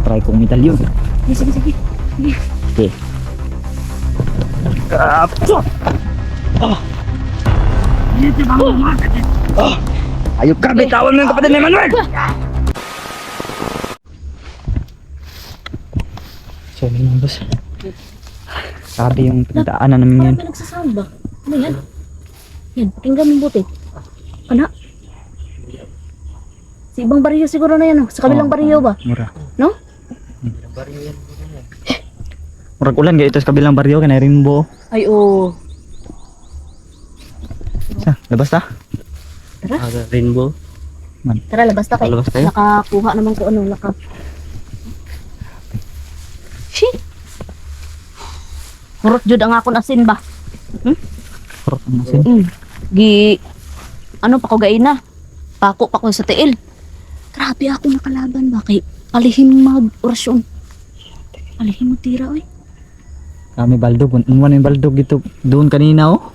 Tatry kong medalyon. Sige, sige. Sige. Okay. Ayok ka, bitawan mo yung kapatid ni Manuel! So, yun boss. Sabi yung pinagdaanan namin yun. Parang may nagsasound ba? Ano yan? Yan, pakinggan mo buti. Ano? Sa ibang bariyo siguro na yan, oh. Sa kabilang bariyo ba? Mura. No? Murag ulan kayo ito sa kabilang baryo, kanay Rimbo. Ay, oo. Sa, labas ta? Tara. Rainbow. Tara, labas na kayo. Labas tayo. Nakakuha naman ko ano, Shit! Hurot jud ang akon asin ba? Kurot ang asin. Ano pa ko gaina? Pako pa ko sa tiil. Grabe ako nakalaban ba? Kay palihim mag-orasyon. Palihim mo tira, oy. Kami baldog. Ano yung baldog dito? Doon kanina oh.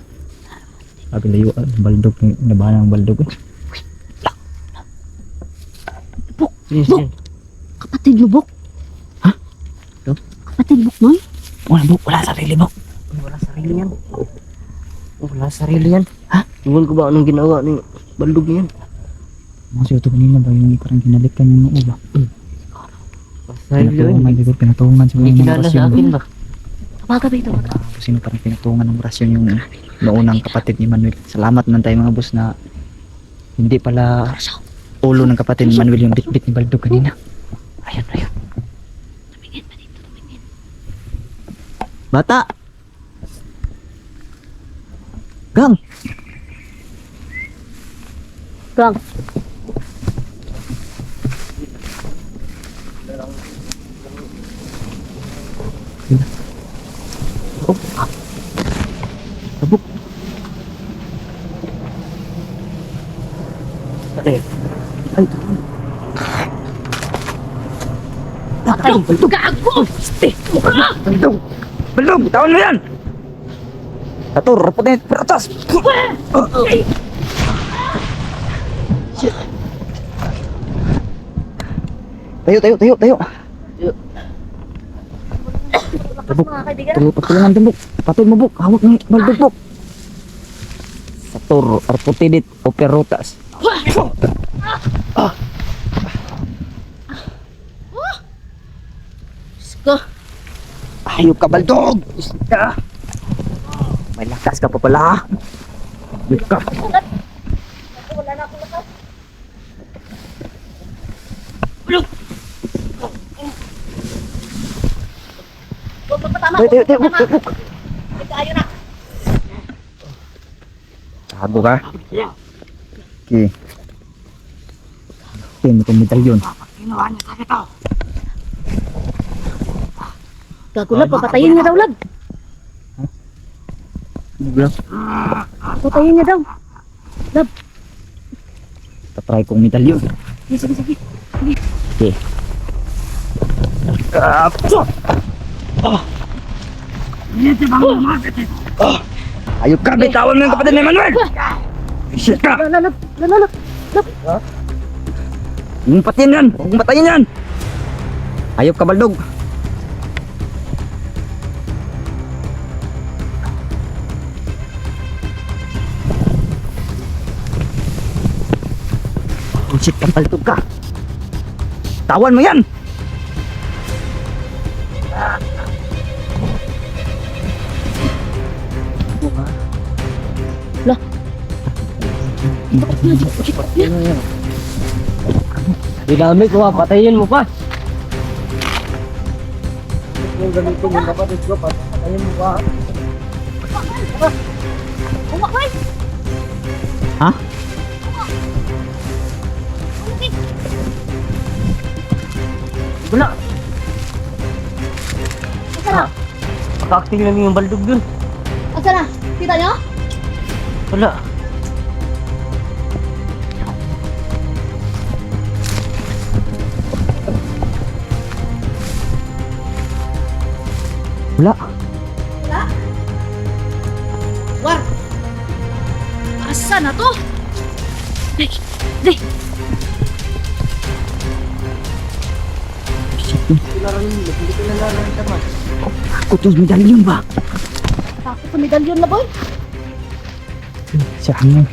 Sabi layo, baldog. Nabahan ang baldog. Buk! Yes, Buk! Kapatid mo, Buk. Ha? Ito? Kapatid Buk, noy. Wala Buk, wala sarili mo. Wala sarili yan. Wala sarili yan. Ha? Iwan ko ba anong ginawa ni baldog niyan? Kasi ito kanina ba yung parang kinalikan yung noo ba? Sarili yan. Pinatungan dito, pinatungan siguro May ng kilala sa akin ba? Tawaga ba ito? Sino parang pinatungan ng rasyon yung noonang kapatid ni Manuel. Salamat man tayo mga boss na hindi pala ulo ng kapatid ni Manuel yung bitbit ni Baldog kanina. Ayan, ayan. Tumingin pa dito, tumingin. Bata! Gang! Gang. Oh, ah. Tabuk. Ay, Ay, Patay! Gago! Baldog! Baldog! Bitawan mo yan! Atur, raputin! Peratas! Tayo, tayo, tayo, tayo! Lakas mga kaibigan. Pagtulungan din, Buk. Patol mo, Buk. Hawak ng Baldog, Buk. Satur, arputidit, operotas. Go. Ayok ka, Baldog! Isda! May lakas ka pa pala. Ayok ka. Wala na akong lakas. Huwag magpatama. Tayo, tayo, tayo, Buk, tayo, Buk. Ayun na. Tago ka? Okay. Okay, may itong medalyon. Gago lab, papatayin niya daw lab. Papatayin niya daw. Lab. Tatry kong medalyon. Sige, sige, sige. Sige. Okay. Ayok ka, bitawan mo yung kapatid ni Manuel! Shit ka! Lab, lab. Huwag mong patayin yan! Huwag mong patayin yan! Ayok ka, Baldog! Oh shit ka, Baldog ka! Tawan mo yan! Lah. dinamit mo, patayin mo pa. Yung ganito yung kapatid ko, patayin mo pa. Umakay! Ha? Wala. Asa na? Paka-acting lang yung baldog dun. Asa na? Kita niyo? Wala. Wala. Wala? War! Asa na to? Di! Hindi ko na nararamdaman. Takot yung medalyon ba? Takot sa medalyon na boy. Siya mo.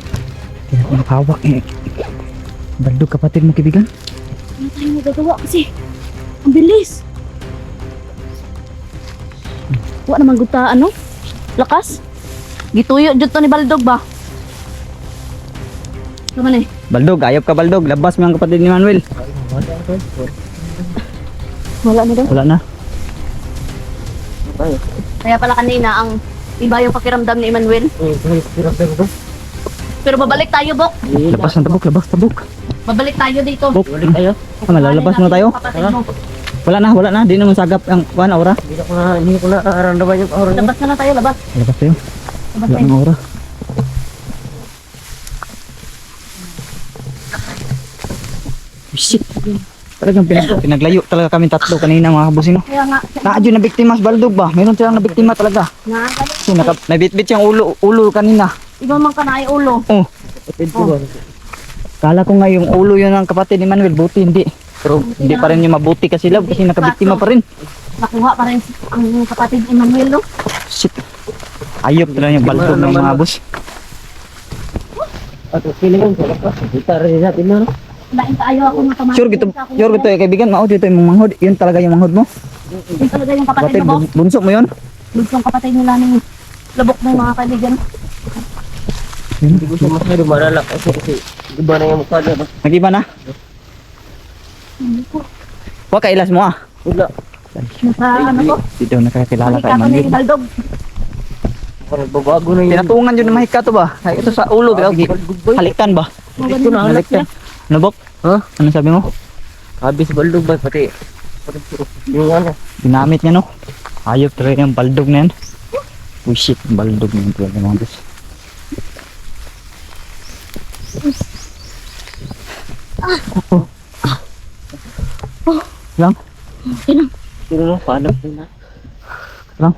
Kaya ako nakahawak eh. Baldog kapatid mo kaibigan. Ano tayo magagawa kasi ang bilis. Wa naman gud ta ano? Lakas. Gituyo jud to ni Baldog ba? Kaman eh. Baldog, ayop ka Baldog. Labas mo ang kapatid ni Manuel. Wala na daw. Wala na. Kaya pala kanina ang iba yung pakiramdam ni Emmanuel. Pero babalik tayo, Bok. Labas ng tabok, labas tabok. Babalik tayo dito. Bok. Balik tayo. Malalabas mo tayo. Kapatid mo. Wala na. Di naman sagap ang kuhan, aura. Hindi ko na nararamdaman yung aura niya. Labas na lang tayo, labas. Labas tayo. Labas Wala tayo. nang aura. Shit. Talagang pinaglayo talaga kami tatlo kanina mga kabusing. No? Kaya nga, Naadyo na biktima sa Baldog ba? Meron silang na biktima talaga. nakagalit. Kasi nabitbit siyang ulo kanina. Iba man ka na ay ulo. Oh, Kapatid ko ba? kala ko nga yung ulo yun ng kapatid ni Manuel. Buti hindi. Pero hindi pa rin yung mabuti kasi love kasi nakabiktima pa rin. Nakuha pa rin ang kapatid ni Emmanuel, no? Shit. Ayop talaga yung Baldog ng mga bus. At feeling ko pa. Kita rin natin na. Lain tayo ako ng kamay. Sure gito eh kaibigan. Mao dito yung manghod. Yun talaga yung manghod mo. Yun talaga yung kapatid Kapatid, mo, Bok. bunso mo yun. Yung kapatid nila ng labok ng mga kaibigan. Hindi ko siya masyado malalak kasi iba na yung mukha niya. Nag-iba na. Hindi ko. Huwag kailas mo ah. Wala. Nasa ano ko? Dito nakakilala kay Nakita ko ni Manuel. Baldog. Parang babago na yun. Tinatungan yun ng mahika to ba? Ay, ito sa ulo. Halikan ba? Ito na halak niya. Ano Bok? Ha? Ano sabi mo? Habis baldog ba pati? Yung ano? Ginamit niya no? Ayop talaga yung Baldog na yan. Oh shit, Baldog na yun talaga mga bus. Lang? Okay lang. Sino na? Paano? Lang?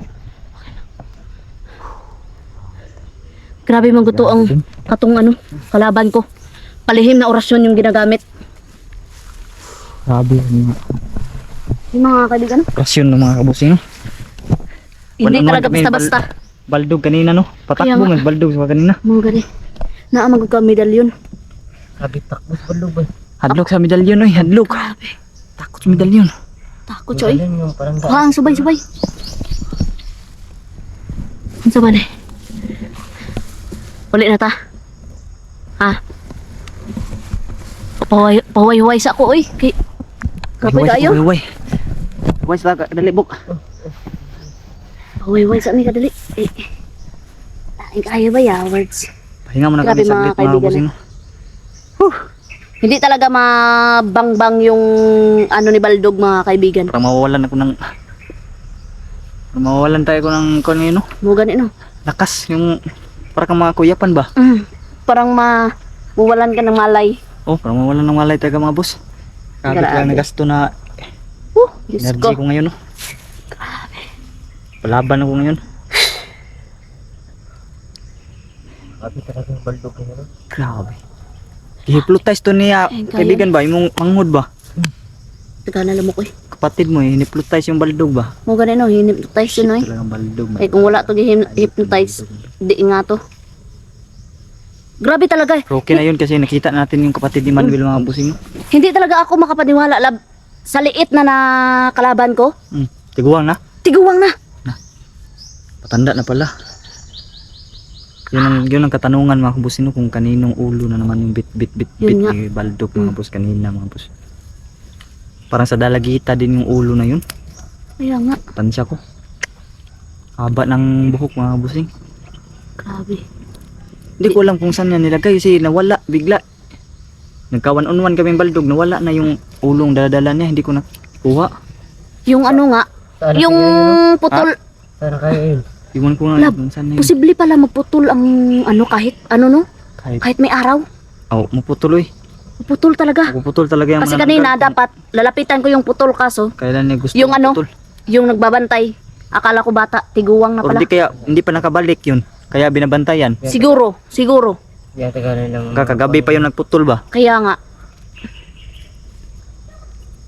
Grabe maguto ang katong ano, kalaban ko. Palihim na orasyon yung ginagamit. Grabe yung mga Yung mga kaibigan, rasyon ng mga kabusing no? hindi Wala talaga naman kami basta-basta. Baldog kanina no? Kaya Patakbo nga. may Baldog sa kanina. Mga gani. Naamag ka medalyon. Sabi takbo sa baldog ba? Hadlok sa medalyon oy, hadlok. Grabe. Takot sa medalyon. Takot siya eh. Yung parang Kuha ang subay-subay. Ang sabay eh. Uli na ta. Ha? Paway-huway sa ako oy. Kay Kapoy kayo? Uy. Uy, sa dali Bok. Paway-huway sa mi kadali. Eh. Lain kayo ba ya words? Pahinga mo na Grabe, kami saglit mga mga kaibigan, kabusing. Hindi talaga mabangbang yung ano ni Baldog mga kaibigan. Parang mawawalan ako ng mawawalan tayo ko ng kung ano, Mo gani no. lakas yung para kang mga kuyapan ba? Parang mawalan ka ng malay. Oh, parang mawalan ng malay tayo mga boss. Grabe Grabe. lang nagasto na Diyos energy ko. ko ngayon. No? Palaban ako ngayon. Sabi talaga yung baldog niya. No? Grabe. Hipnotize to niya, Ayun, kaya. kaibigan ba? Yung manghod ba? Taga na lamok eh. Kapatid mo, hinipnotize yung Baldog ba? Mo gani no, hypnotize yun eh. Talagang Baldog. Ay kung wala to hypnotize, di nga to. Grabe talaga eh. Pero okay na yun kasi nakita natin yung kapatid ni Manuel mga busing. Hindi talaga ako makapaniwala sa liit na kalaban ko. Tiguang na. Tiguwang na. Patanda na pala. Yun ang katanungan mga kabusino kung kaninong ulo na naman yung bit Yun nga. ni Baldog mga bus kanina mga bus. Parang sa dalagita din yung ulo na yun. Kaya nga. Tansya ko. Haba ng buhok mga busing. Grabe. Hindi ko alam kung saan niya nilagay kasi nawala bigla. Nagka 1-on-1 kami Baldog, nawala na yung ulong daladala niya, hindi ko nakuha. Yung ano nga, Sana yung kaya yun. putol, Sana kaya yun. Iwan ko nga Lab, kung saan na yun. posible pala magputol ang ano kahit ano no, Kahit, kahit may araw. oh, maputuloy. Putol talaga. Puputol talaga yung Kasi manananggal. kanina dapat lalapitan ko yung putol kaso Kailan niya gusto yung ano, maputol. yung nagbabantay. Akala ko bata, tiguwang na Or pala. di kaya hindi pa nakabalik yun. Kaya binabantayan. Siguro. Yata ka na lang. Kakagabi pa yung nagputol ba? Kaya nga.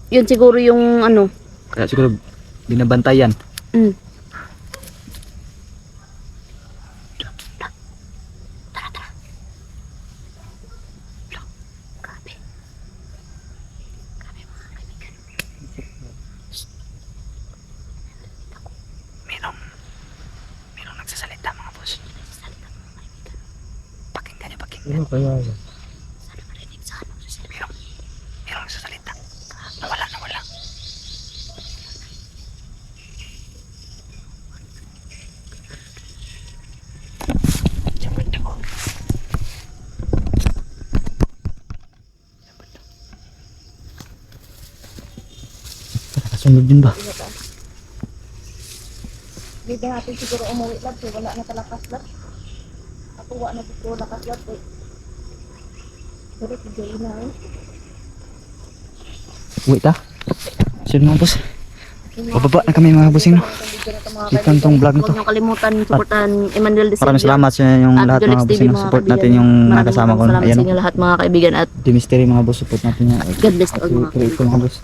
Yun siguro yung ano, Kaya siguro binabantayan. Mm. Grabe. Grabe mga kaibigan. Merong nagsasalita mga boss. Nagsasalita mga kaibigan. Pakinggan niyo, pakinggan. Ano kaya yan? Sana marinig sa ano sa cellphone. Merong nagsasalita. Nawala. Nakasunod din ba? Hindi ba natin siguro umuwi lang so wala na talakas lang. Ako wala na siguro lakas lang eh. Pero tigay na eh. Uwi ta. Sino mga boss? Pababa na kami mga bossing. Ikan tong vlog na to. Huwag niyong kalimutan supportan Emmanuel de Maraming Silvia salamat sa inyong at lahat Jolix mga TV bossing. mga Support natin kaibigan. yung Maraming nakasama ko. salamat sa Ayan inyo lahat mga kaibigan at The Mystery mga boss. Support natin yan. God bless to all mga Ito mga boss.